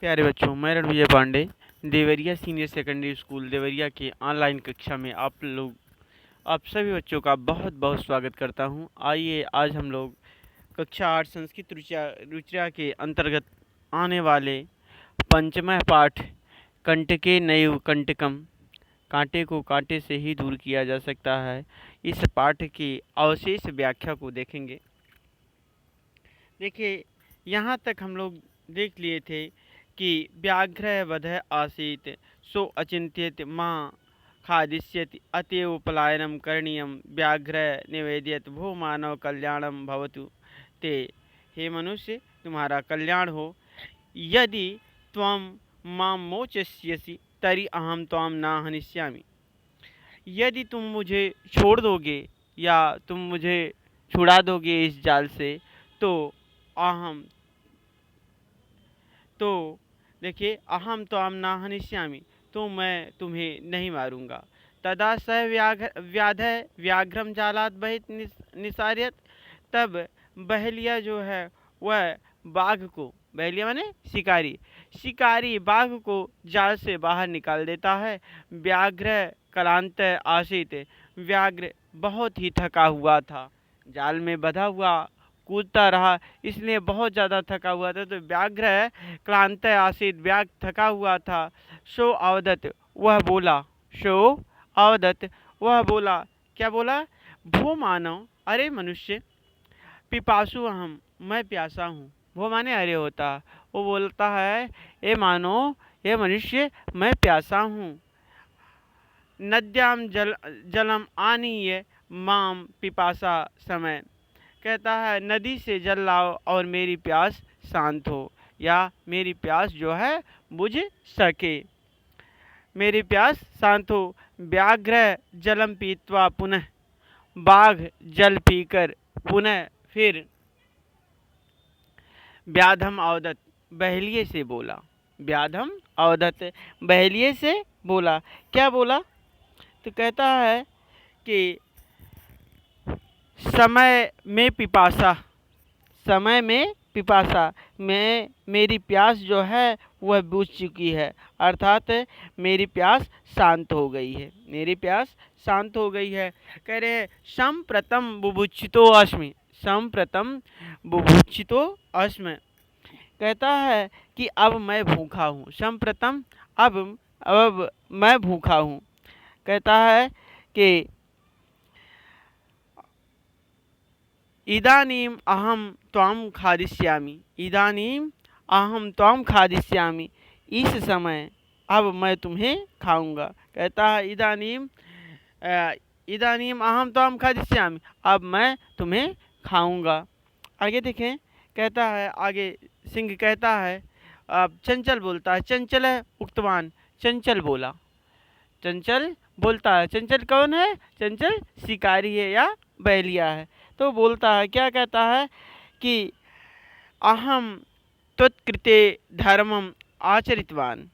प्यारे बच्चों, मैं Ranvijay Pandey Deoria senior secondary school Deoria की ऑनलाइन कक्षा में आप सभी बच्चों का बहुत बहुत स्वागत करता हूं। आइए आज हम लोग कक्षा 8 संस्कृत रुचिरा के अंतर्गत आने वाले पंचमः पाठ कंटके नैव कंटकम, कांटे को कांटे से ही दूर किया जा सकता है, इस पाठ की अवशेष व्याख्या को देखेंगे। देखिए, यहाँ तक हम लोग देख लिए थे कि व्याघ्र वध आसीत सो अचिंत्यत माँ खादिष्यति अतएव पलायनम करणीयम व्याघ्र निवेदयत भो मानव कल्याणम भवतु ते। हे मनुष्य, तुम्हारा कल्याण हो। यदि त्वं मां मोचयसि तर्हि अहम त्वां न हनिष्यामि। यदि तुम मुझे छोड़ दोगे या तुम मुझे छुड़ा दोगे इस जाल से, तो अहम तो देखिए, अहम तो आम ना हनिष्यामि, तो मैं तुम्हें नहीं मारूंगा। तदा स व्याध व्याघ्रम जालात बहित निसार्यत। तब बहेलिया जो है वह बाघ को, बहेलिया माने शिकारी, शिकारी बाघ को जाल से बाहर निकाल देता है। व्याघ्र क्लांत आशित, व्याघ्र बहुत ही थका हुआ था, जाल में बंधा हुआ कूदता रहा, इसलिए बहुत ज़्यादा थका हुआ था। तो व्याघ्र क्लांत आसीत, व्याघ्र थका हुआ था। सो अवदत, वह बोला, सो अवदत, वह बोला, क्या बोला? भो मानव, अरे मनुष्य, पिपासु अहम, मैं प्यासा हूँ। वो माने अरे होता, वो बोलता है, ए मानो, ये मनुष्य, मैं प्यासा हूँ। नद्याम जलम आनीय माम पिपासा समय, कहता है नदी से जल लाओ और मेरी प्यास शांत हो, या मेरी प्यास जो है बुझ सके, मेरी प्यास शांत हो। व्याघ्र जलम पीत्वा पुनः, बाघ जल पीकर पुनः फिर व्याधम अवदत, बहेलिए से बोला। व्याधम अवदत, बहेलिए से बोला। क्या बोला? तो कहता है कि समय में पिपासा, समय में पिपासा, मैं, मेरी प्यास जो है वह बुझ चुकी है, अर्थात मेरी प्यास शांत हो गई है, मेरी प्यास शांत हो गई है। कह रहे हैं संप्रतम बुभुक्षितो अस्मि, संप्रतम बुभुक्षितो अस्मि, कहता है कि अब मैं भूखा हूँ। संप्रतम, अब मैं भूखा हूँ। कहता है कि इदानीम अहम त्वाम खादिष्यामि, इदानीम अहम त्वाम खादिष्यामि, इस समय अब मैं तुम्हें खाऊंगा। कहता है इदानीम अहम त्वाम खादिष्यामि, अब मैं तुम्हें खाऊंगा। आगे देखें, कहता है आगे, सिंह कहता है, अब चंचल बोलता है, चंचल है उक्तवान, चंचल बोला, चंचल बोलता है। चंचल कौन है? चंचल शिकारी है या बैलिया है। तो बोलता है, क्या कहता है कि अहम त्वत्कृते धर्मम आचरितवान,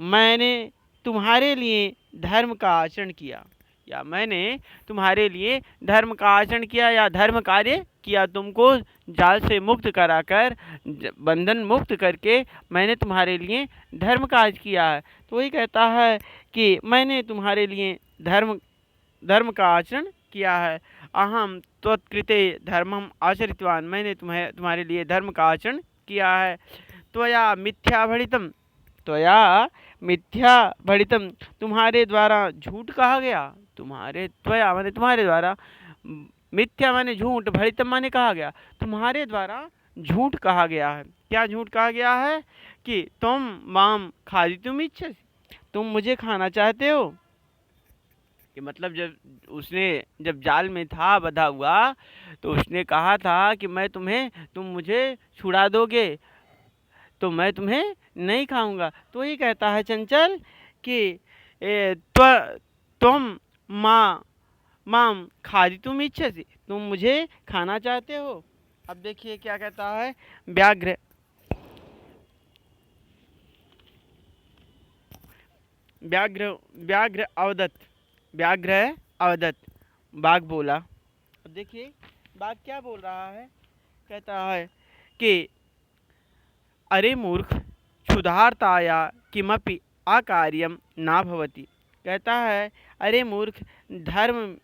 मैंने तुम्हारे लिए धर्म का आचरण किया, या मैंने तुम्हारे लिए धर्म का आचरण किया या धर्म कार्य किया, तुमको जाल से मुक्त कराकर, बंधन मुक्त करके मैंने तुम्हारे लिए धर्म कार्य किया है। तो वही कहता है कि मैंने तुम्हारे लिए धर्म धर्म का आचरण किया है। अहम त्वत्कृते धर्मम आचरितवान, मैंने तुम्हारे लिए धर्म का आचरण किया है। त्वया मिथ्या भणितम, त्वया मिथ्या भणितम, तुम्हारे द्वारा झूठ कहा गया, तुम्हारे, त्वया माने तुम्हारे द्वारा, मिथ्या माने झूठ, भणितम माने कहा गया, तुम्हारे द्वारा झूठ कहा गया है। क्या झूठ कहा गया है? कि तुम माम खादितुम इच्छसि, तुम मुझे खाना चाहते हो। कि मतलब जब जाल में था बंधा हुआ, तो उसने कहा था कि तुम मुझे छुड़ा दोगे तो मैं तुम्हें नहीं खाऊंगा। तो वही कहता है चंचल कि तुम माँ माम खादितुम इच्छसि, तुम मुझे खाना चाहते हो। अब देखिए क्या कहता है व्याघ्र, व्याघ्र व्याघ्र अवदत्त, व्याघ्र अवदत्त, बाघ बोला। अब देखिए बाघ क्या बोल रहा है, कहता है कि अरे मूर्ख, क्षुधार्ताया किमपि अकार्यम ना भवति। कहता है अरे मूर्ख, धर्म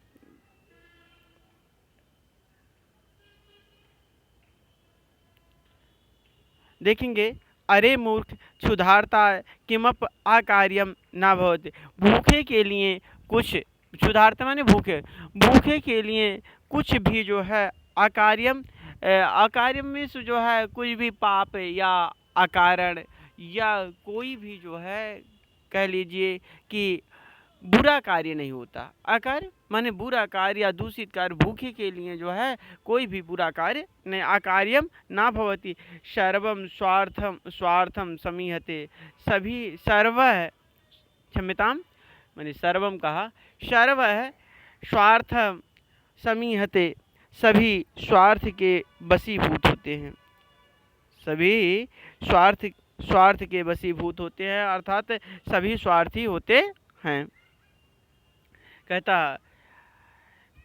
देखेंगे, अरे मूर्ख क्षुधार्ता किमप अकार्यम ना भवति। भूखे के लिए कुछ, क्षुधार्ता माने भूखे, भूखे के लिए कुछ भी जो है अकार्यम, अकार्यम में से जो है कोई भी पाप या अकारण या कोई भी जो है कह लीजिए कि बुरा कार्य नहीं होता। अकार्य माने बुरा कार्य या दूषित कार्य, भूखे के लिए जो है कोई भी बुरा कार्य नहीं। अकार्यम ना भवति सर्वम स्वार्थम स्वार्थम समीहते। सभी सर्व है, क्षम्यताम मैंने सर्वम कहा, सर्व है स्वार्थम समीहते, सभी स्वार्थ के वशीभूत होते हैं। सभी स्वार्थ स्वार्थ के वशीभूत होते हैं, अर्थात सभी स्वार्थी होते हैं। कहता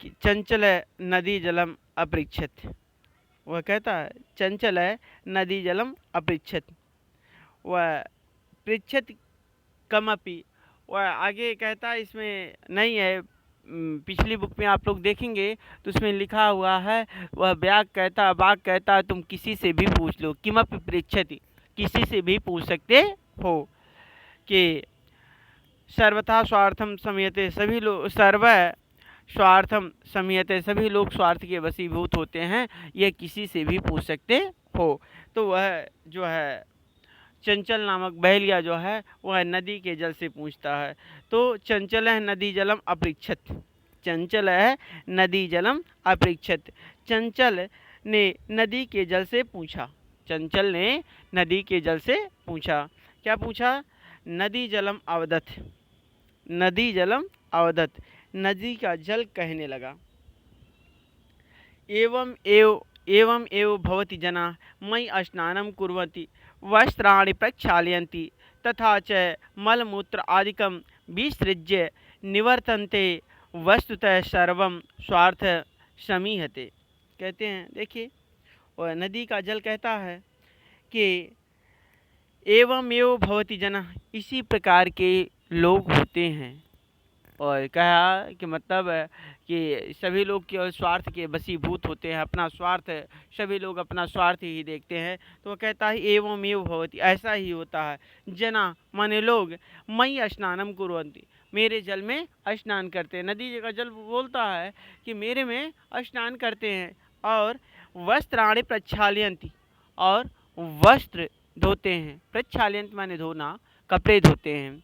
कि चंचल नदी जलम अपृच्छत। वह कहता है चंचल है नदी जलम अपृच्छत, वह पृच्छत कमपि। वह आगे कहता है, इसमें नहीं है, पिछली बुक में आप लोग देखेंगे तो उसमें लिखा हुआ है, वह बाघ कहता तुम किसी से भी पूछ लो, किमपि पृच्छति, किसी से भी पूछ सकते हो कि सर्वथा स्वार्थम समयते, सभी लोग सर्व स्वार्थम समयते, सभी लोग स्वार्थ के वशीभूत होते हैं, यह किसी से भी पूछ सकते हो। तो वह जो है चंचल नामक बहेलिया जो है वह नदी के जल से पूछता है। तो चंचल है नदी जलम अपृच्छत, चंचल है नदी जलम अपृच्छत। चंचल ने नदी के जल से पूछा, चंचल ने नदी के जल से पूछा। क्या पूछा? नदी जलम अवदत, नदी जलम अवदत, नदी का जल कहने लगा। एवं एव भवति जना मयि स्नानं कुर्वन्ति वस्त्राणि प्रक्षालयन्ति तथा च मलमूत्र आदिकं विसृज्य निवर्तन्ते वस्तुतः सर्वं स्वार्थ समीहते। कहते हैं, देखिए, और नदी का जल कहता है कि एवं एव भवति जना, इसी प्रकार के लोग होते हैं। और कहा कि मतलब कि सभी लोग केवल स्वार्थ के वशीभूत होते हैं, अपना स्वार्थ, सभी लोग अपना स्वार्थ ही देखते हैं। तो वह कहता है एवं एव भवति, ऐसा ही होता है। जना माने लोग, मयि स्नानम कुर्वन्ति, मेरे जल में स्नान करते हैं। नदी का जल बोलता है कि मेरे में स्नान करते हैं। और वस्त्राणि प्रक्षालयन्ति, और वस्त्र धोते हैं। प्रक्षालयन्त माने धोना, कपड़े धोते हैं।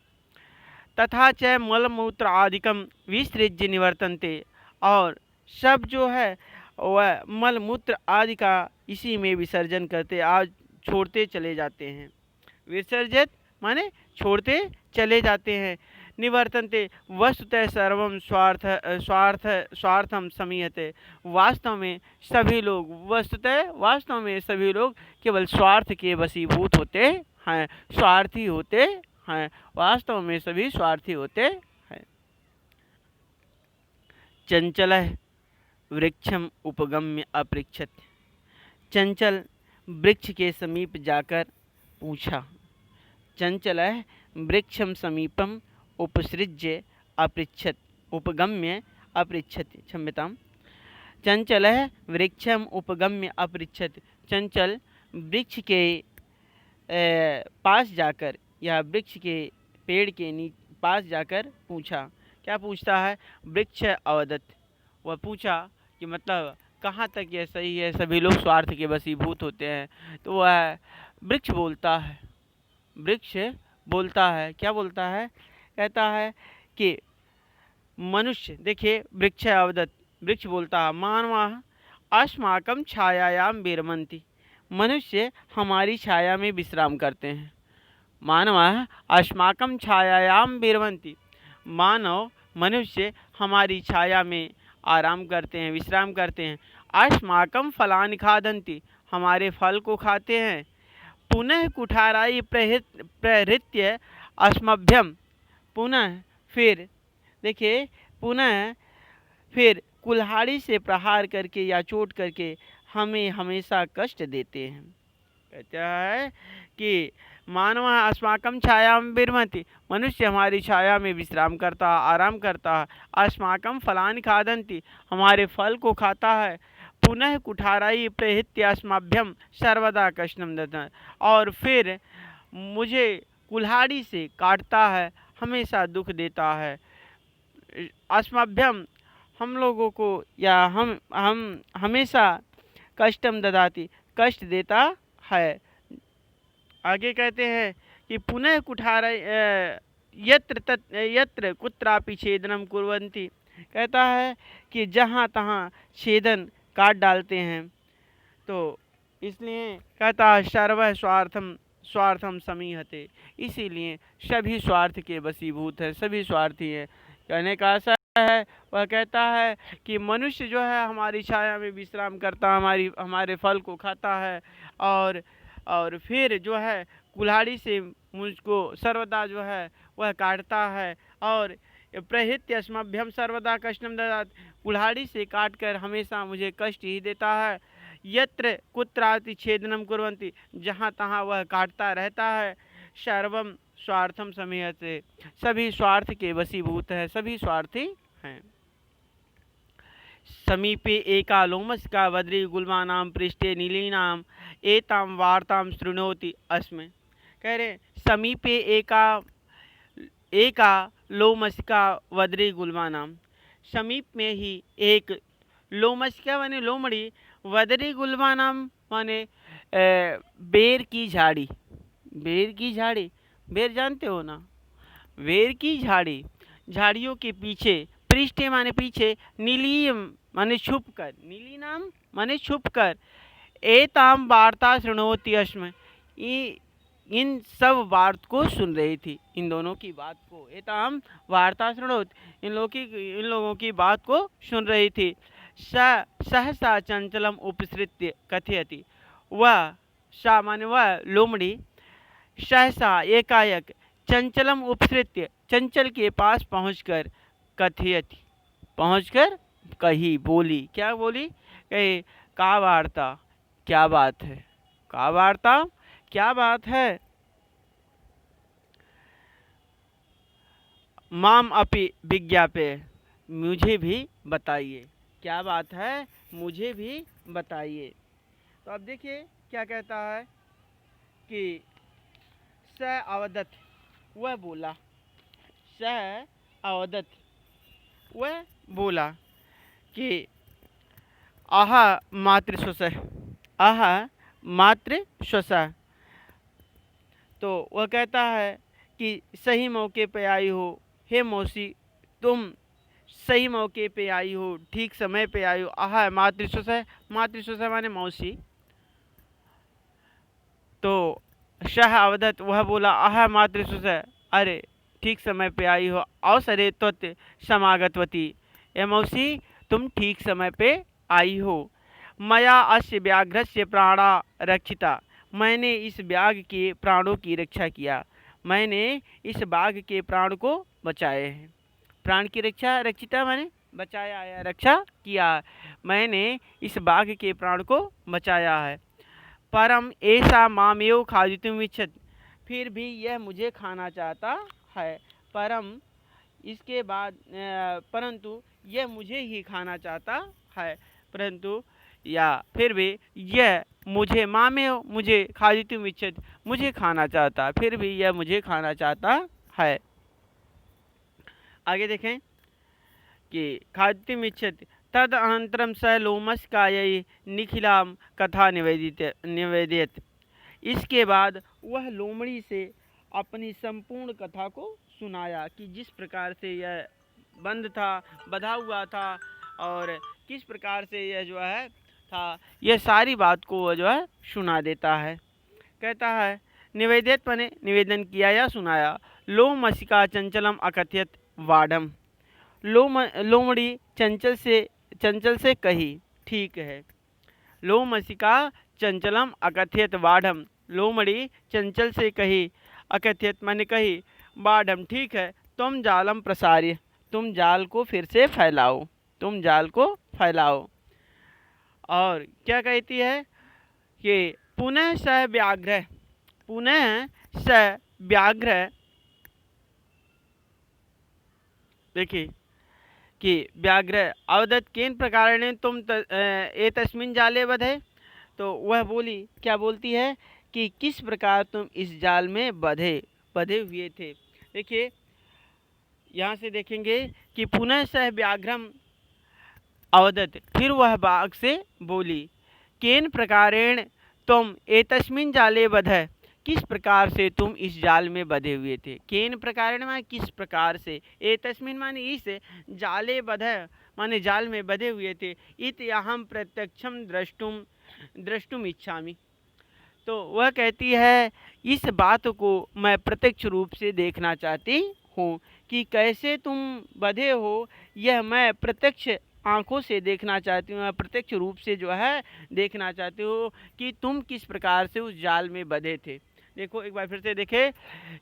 तथा च मलमूत्र आदिकम विसृज्य निवर्तन्ते, और सब जो है वह मलमूत्र आदि का इसी में विसर्जन करते, आज छोड़ते चले जाते हैं। विसर्जित माने छोड़ते चले जाते हैं। निवर्तन्ते वस्तुतः सर्वम स्वार्थम समीहते, वास्तव में सभी लोग, वस्तुतः वास्तव में सभी लोग केवल स्वार्थ के वशीभूत होते हैं, स्वार्थी होते हैं, वास्तव में सभी स्वार्थी होते हैं। चंचल वृक्षम उपगम्य अपृच्छत, चंचल वृक्ष के समीप जाकर पूछा। चंचल वृक्षम समीपम उपसृज्य अपृच्छत, उपगम्य अपृच्छत, क्षम्यताम। चंचल वृक्षम उपगम्य अपृच्छत, चंचल वृक्ष के पास जाकर या वृक्ष के पेड़ के पास जाकर पूछा। क्या पूछता है? वृक्ष अवदत, वह पूछा कि मतलब कहाँ तक यह सही है, सभी लोग स्वार्थ के वशीभूत होते हैं। तो वह वृक्ष बोलता है, वृक्ष बोलता है, क्या बोलता है? कहता है कि मनुष्य, देखिए वृक्ष अवदत, वृक्ष बोलता है, मानवा अस्माकं छायायाम विरमन्ति, मनुष्य हमारी छाया में विश्राम करते हैं। मानव अस्माकं छायायाम विरमन्ति, मानव मनुष्य हमारी छाया में आराम करते हैं, विश्राम करते हैं। अस्माकं फलानि खादन्ति, हमारे फल को खाते हैं। पुनः कुठाराई प्रहृत्य अस्मभ्यम, पुनः फिर, देखिए, पुनः फिर कुल्हाड़ी से प्रहार करके या चोट करके हमें हमेशा कष्ट देते हैं। कहता है कि मानव अस्माकं छायां विरमति, मनुष्य हमारी छाया में विश्राम करता है, आराम करता है। अस्माकं फलानि खादन्ति, हमारे फल को खाता है। पुनः कुठाराई प्रहृत्य अस्मभ्यम सर्वदा कष्टम दत्त, और फिर मुझे कुल्हाड़ी से काटता है, हमेशा दुख देता है। अस्मभ्यम, हम लोगों को, या हम हमेशा कष्टम ददाति, कष्ट देता है। आगे कहते हैं कि पुनः कुठार यत्र कुत्रापि छेदनम कुर्वन्ति, कहता है कि जहाँ तहाँ छेदन काट डालते हैं। तो इसलिए कहता है सर्व स्वार्थम स्वार्थम समीहते, इसीलिए सभी स्वार्थ के वशीभूत है, सभी स्वार्थी हैं। कहने का ऐसा है, वह कहता है कि मनुष्य जो है हमारी छाया में विश्राम करता, हमारे फल को खाता है, और फिर जो है कुल्हाड़ी से मुझको सर्वदा जो है वह काटता है, और प्रहित्य अस्मभ्यम सर्वदा कष्टम ददात, कुल्हाड़ी से काट कर हमेशा मुझे कष्ट ही देता है। यत्र कुत्राति छेदनम कुर्वन्ति, जहाँ तहाँ वह काटता रहता है। सर्वम स्वार्थम समीहते, सभी स्वार्थ के वशीभूत है, सभी स्वार्थी हैं। समीपे एका लोमस्का वद्री गुल्मानां पृष्ठे नीलीनां एतां वार्तां शृणोति अस्मै। कह रहे समीपे एका लोमस्का वद्री गुल्मानां, समीप में ही एक लोमस्का माने लोमड़ी, वद्री गुल्मानां माने बेर की झाड़ी। बेर की झाड़ी, बेर जानते हो ना, बेर की झाड़ी, झाड़ियों के पीछे, पृष्ठे माने पीछे, नीली माने छुप कर, नीली नाम माने छुप कर, एताम वार्ता शृणोति अस्मै, इन सब बात को सुन रही थी, इन दोनों की बात को। एताम वार्ता शृणोति, इन लोगों की बात को सुन रही थी। सहसा चंचलम उपसृत्य कथयति, वह सा माने वह लोमड़ी सहसा एकाएक चंचलम उपसृत्य, चंचल के पास पहुंचकर कथयति, पहुंचकर कही, बोली। क्या बोली? कहे का वार्ता, क्या बात है, का वार्ता, क्या बात है। माम अपि विज्ञापे, मुझे भी बताइए, क्या बात है, मुझे भी बताइए। तो अब देखिए क्या कहता है कि स अवदत, वह बोला, स अवदत, वह बोला कि आहा मातृश्वस, आहा मातृश्वस। तो वह कहता है कि सही मौके पे आई हो, हे मौसी, तुम सही मौके पे आई हो, ठीक समय पे आई हो। आहा मातृश्वस, मातृश्वस माने मौसी। तो शाह अवदत, वह बोला, आहा मातृश्वस, अरे ठीक समय पे आई हो। अवसरे त्वत् समागतवती, ए मौसी तुम ठीक समय पे आई हो। मया अस्य व्याघ्रस्य प्राणा रक्षिता, मैंने इस व्याघ्र के प्राणों की रक्षा किया, मैंने इस बाघ के प्राण को बचाए हैं। प्राण की रक्षा, रक्षिता माने बचाया या रक्षा किया, मैंने इस बाघ के प्राण को बचाया है। परम ऐसा मामेव खादितुम इच्छति, फिर भी यह मुझे खाना चाहता है। परम, इसके बाद परंतु यह मुझे ही खाना चाहता है, परंतु या फिर भी यह मुझे मामेव, मुझे खादितुम इच्छति, मुझे खाना चाहता, फिर भी यह मुझे खाना चाहता है। आगे देखें कि खादितुम इच्छति तद अनंतरम स लोमस्कायै निखिलाम कथा निवेदित, इसके बाद वह लोमड़ी से अपनी संपूर्ण कथा को सुनाया कि जिस प्रकार से यह बंद था, बधा हुआ था, और किस प्रकार से यह जो है था, यह सारी बात को वह जो है सुना देता है। कहता है निवेदित माने निवेदन किया या सुनाया। लोमसिका चंचलम अकथयत वाडम, लोमड़ी चंचल से कही, ठीक है। लोमसिका चंचलम अकथयत वाढ़म, लोमड़ी चंचल से कही, अकथयत माने कही, बाढ़म ठीक है, तुम जालम प्रसार्य, तुम जाल को फिर से फैलाओ, तुम जाल को फैलाओ। और क्या कहती है कि पुनः स व्याघ्र, पुनः स व्याघ्र, देखिए कि व्याघ्र अवदत् केन प्रकारेण तुम एतस्मिन् जाले बधे। तो वह बोली, क्या बोलती है कि किस प्रकार तुम इस जाल में बधे बधे हुए थे। देखिए यहाँ से देखेंगे कि पुनः सह व्याघ्रम अवदत्, फिर वह बाघ से बोली, केन प्रकारेण तुम एतस्मिन् जाले बधे, किस प्रकार से तुम इस जाल में बधे हुए थे। केन प्रकारेण माने किस प्रकार से, एतस्मिन् माने इस, जाले बधे माने जाल में बधे हुए थे। इत अहम प्रत्यक्षम द्रष्टुम इच्छामि। तो वह कहती है इस बात को मैं प्रत्यक्ष रूप से देखना चाहती हूँ कि कैसे तुम बधे हो, यह मैं प्रत्यक्ष आंखों से देखना चाहती हूँ, मैं प्रत्यक्ष रूप से जो है देखना चाहती हूँ कि तुम किस प्रकार से उस जाल में बधे थे। देखो एक बार फिर से देखें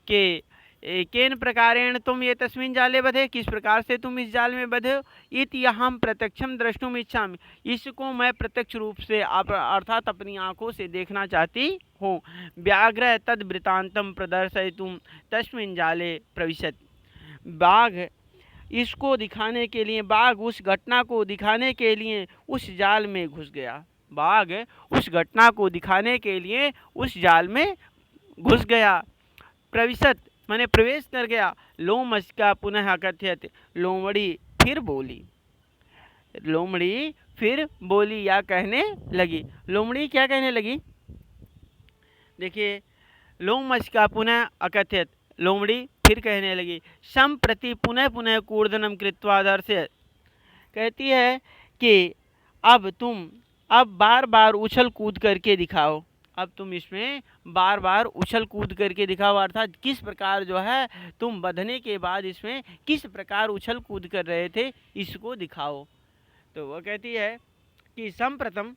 कि केन प्रकारेण तुम ये तस्मिन् जाले बधे, किस प्रकार से तुम इस जाल में बधे हो। इति अहम प्रत्यक्षम द्रष्टुम इच्छामि, इसको मैं प्रत्यक्ष रूप से अर्थात अपनी आंखों से देखना चाहती हूँ। व्याघ्र तद वृतांतम प्रदर्शयितुम तस्मिन् जाले प्रविशत, बाघ इसको दिखाने के लिए, बाघ उस घटना को दिखाने के लिए उस जाल में घुस गया। बाघ उस घटना को दिखाने के लिए उस जाल में घुस गया। प्रविशत माने प्रवेश कर गया। लोमशका पुनः कथयत, लोमड़ी फिर बोली, लोमड़ी फिर बोली या कहने लगी। लोमड़ी क्या कहने लगी, देखिए लोमशका पुनः अकथयत, लोमड़ी फिर कहने लगी। संप्रति पुनः पुनः कूर्दनम कृत्वा दर्शयत, कहती है कि अब बार बार उछल कूद करके दिखाओ, अब तुम इसमें बार बार उछल कूद करके दिखाओ, अर्थात किस प्रकार जो है तुम बधने के बाद इसमें किस प्रकार उछल कूद कर रहे थे, इसको दिखाओ। तो वह कहती है कि संप्रथम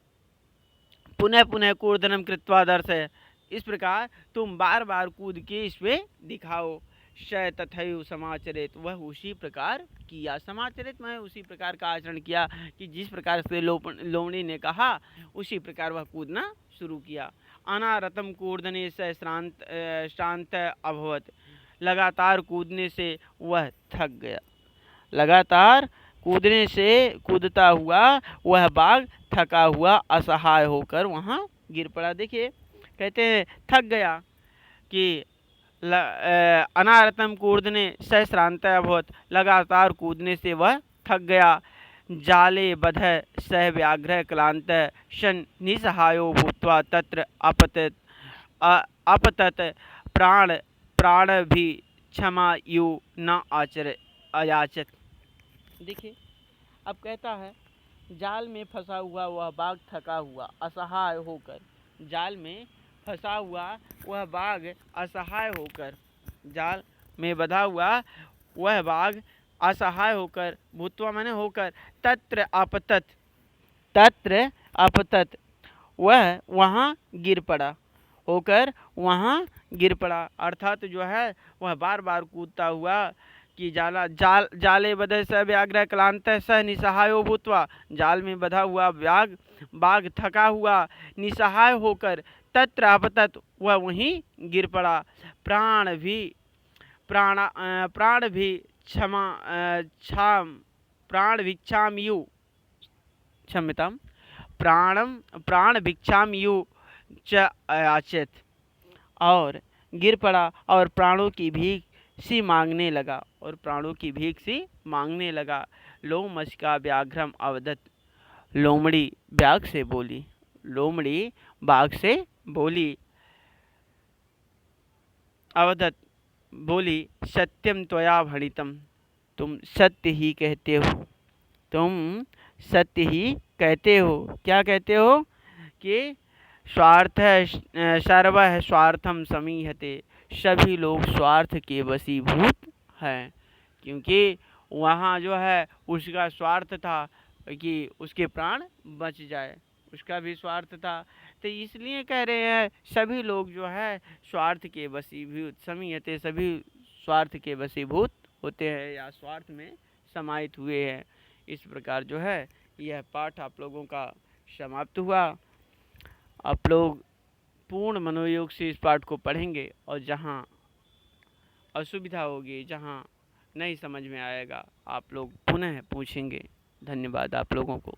पुनः पुनः कूर्दनम कृत्वा दर्शय, इस प्रकार तुम बार बार कूद के इसमें दिखाओ। श तथैव समाचरित, वह उसी प्रकार किया। समाचरित मैं उसी प्रकार का आचरण किया कि जिस प्रकार से लोमड़ी ने कहा उसी प्रकार वह कूदना शुरू किया। अनारतम कूर्दने से श्रांत अभवत, लगातार कूदने से वह थक गया। लगातार कूदने से कूदता हुआ वह बाघ थका हुआ असहाय होकर वहाँ गिर पड़ा। देखिए कहते हैं थक गया कि अनारतम कूर्दने सहस्रांत अभवत, लगातार कूदने से वह थक गया। जाले बध सह व्याघ्र क्लांत शन निसहायो भूत्वा तत्र अपतत प्राण भी क्षमा यु न अयाचत। देखिए अब कहता है जाल में फंसा हुआ वह बाघ थका हुआ असहाय होकर, जाल में फंसा हुआ वह बाघ असहाय होकर, जाल में बंधा हुआ वह बाघ असहाय होकर, भूत्वा माने होकर, तत्र अपतत वह वहाँ गिर पड़ा, होकर वहाँ गिर पड़ा, अर्थात जो है वह बार बार कूदता हुआ कि जाले बधे स व्याघ्र क्लांत स निसहायो भूत्वा, जाल में बधा हुआ बाघ थका हुआ निसहाय होकर, तत्र अपतत वह वहीं गिर पड़ा। प्राण भी क्षाम यु, क्षम्यताम, प्राण भिक्षाम यु च अयाचत, और गिर पड़ा और प्राणों की भीख सी मांगने लगा, और प्राणों की भीख सी मांगने लगा। लोमशका व्याघ्रम अवदत, लोमड़ी व्याघ्र से बोली, लोमड़ी बाघ से बोली। अवदत बोली, सत्यम त्वया भणितम, तुम सत्य ही कहते हो, तुम सत्य ही कहते हो। क्या कहते हो कि स्वार्थ सर्व स्वार्थम समीहते, सभी लोग स्वार्थ के वशीभूत हैं। क्योंकि वहाँ जो है उसका स्वार्थ था कि उसके प्राण बच जाए, उसका भी स्वार्थ था, तो इसलिए कह रहे हैं सभी लोग जो है स्वार्थ के वशीभूत, समीहते सभी स्वार्थ के वशीभूत होते हैं या स्वार्थ में समाहित हुए हैं। इस प्रकार जो है यह पाठ आप लोगों का समाप्त हुआ। आप लोग पूर्ण मनोयोग से इस पाठ को पढ़ेंगे और जहाँ असुविधा होगी, जहाँ नहीं समझ में आएगा, आप लोग पुनः पूछेंगे। धन्यवाद आप लोगों को।